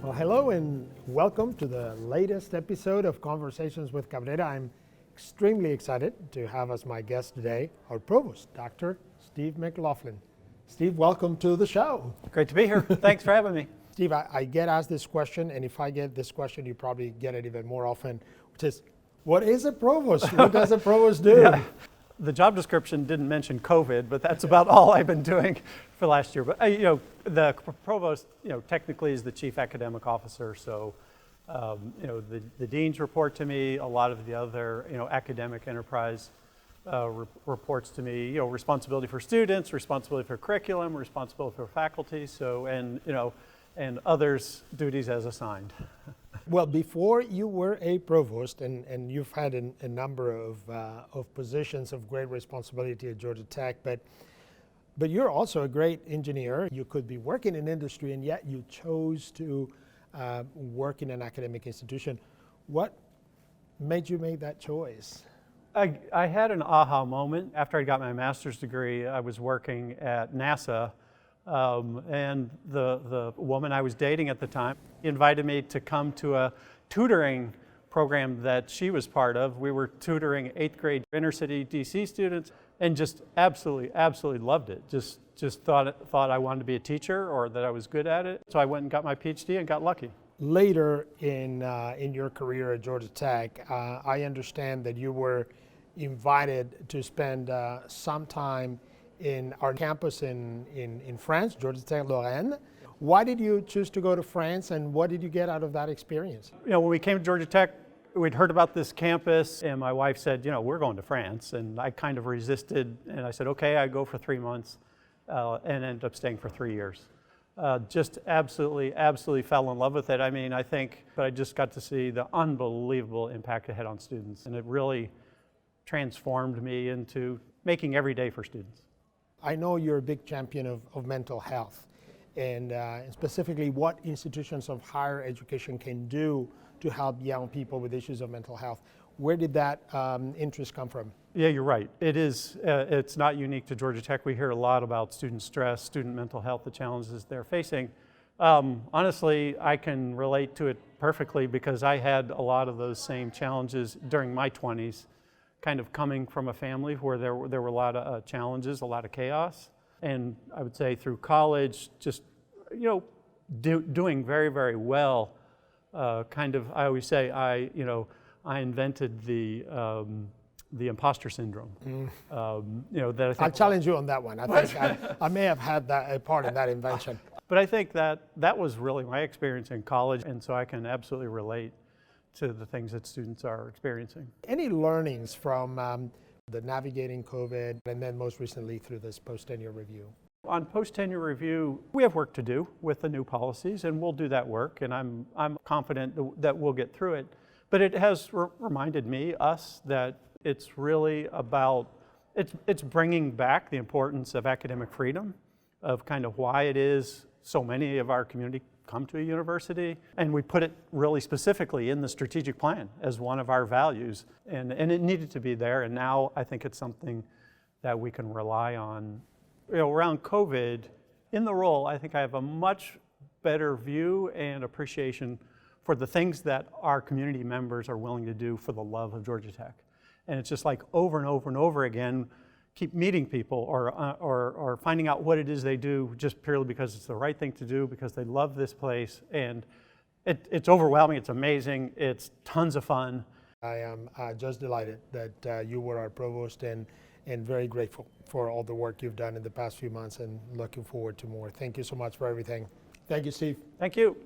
Well, hello and welcome to the latest episode of Conversations with Cabrera. I'm extremely excited to have as my guest today our Provost, Dr. Steve McLaughlin. Steve, welcome to the show. Great to be here. Thanks for having me. Steve, I get asked this question, and if I get this question, you probably get it even more often, which is, what is a provost? What does a provost do? Yeah. The job description didn't mention COVID, but that's about all I've been doing for last year. But the provost, technically is the chief academic officer. So, the deans report to me. A lot of the other, academic enterprise reports to me. Responsibility for students, responsibility for curriculum, responsibility for faculty. So, and others' duties as assigned. Well, before you were a provost, and you've had a number of positions of great responsibility at Georgia Tech, but you're also a great engineer. You could be working in industry, and yet you chose to work in an academic institution. What made you make that choice? I had an aha moment. After I got my master's degree, I was working at NASA. And the woman I was dating at the time invited me to come to a tutoring program that she was part of. We were tutoring 8th grade inner city DC students and just absolutely loved it. Just thought I wanted to be a teacher or that I was good at it. So I went and got my PhD and got lucky. Later in your career at Georgia Tech, I understand that you were invited to spend some time in our campus in France, Georgia Tech Lorraine. Why did you choose to go to France, and what did you get out of that experience? When we came to Georgia Tech, we'd heard about this campus, and my wife said, we're going to France, and I kind of resisted, and I said, okay, I go for 3 months, and ended up staying for 3 years. Just absolutely fell in love with it. But I just got to see the unbelievable impact it had on students, and it really transformed me into making every day for students. I know you're a big champion of mental health, and specifically what institutions of higher education can do to help young people with issues of mental health. Where did that interest come from? Yeah, you're right. It is. It's not unique to Georgia Tech. We hear a lot about student stress, student mental health, the challenges they're facing. Honestly, I can relate to it perfectly because I had a lot of those same challenges during my 20s. Kind of coming from a family where there were a lot of challenges, a lot of chaos. And I would say through college, just, doing very, very well. I always say I invented the imposter syndrome. That I think I'll challenge you on that one. I think I may have had a part in that invention. But I think that was really my experience in college, and so I can absolutely relate to the things that students are experiencing. Any learnings from the navigating COVID and then most recently through this post-tenure review? On post-tenure review, we have work to do with the new policies, and we'll do that work, and I'm confident that we'll get through it. But it has reminded us, that it's really about, it's bringing back the importance of academic freedom, of kind of why it is so many of our community come to a university, and we put it really specifically in the strategic plan as one of our values, and it needed to be there, and now I think it's something that we can rely on. Around COVID, in the role, I think I have a much better view and appreciation for the things that our community members are willing to do for the love of Georgia Tech. And it's just like over and over and over again, keep meeting people or finding out what it is they do just purely because it's the right thing to do, because they love this place. And it's overwhelming, it's amazing, it's tons of fun. I am just delighted that you were our provost and very grateful for all the work you've done in the past few months and looking forward to more. Thank you so much for everything. Thank you, Steve. Thank you.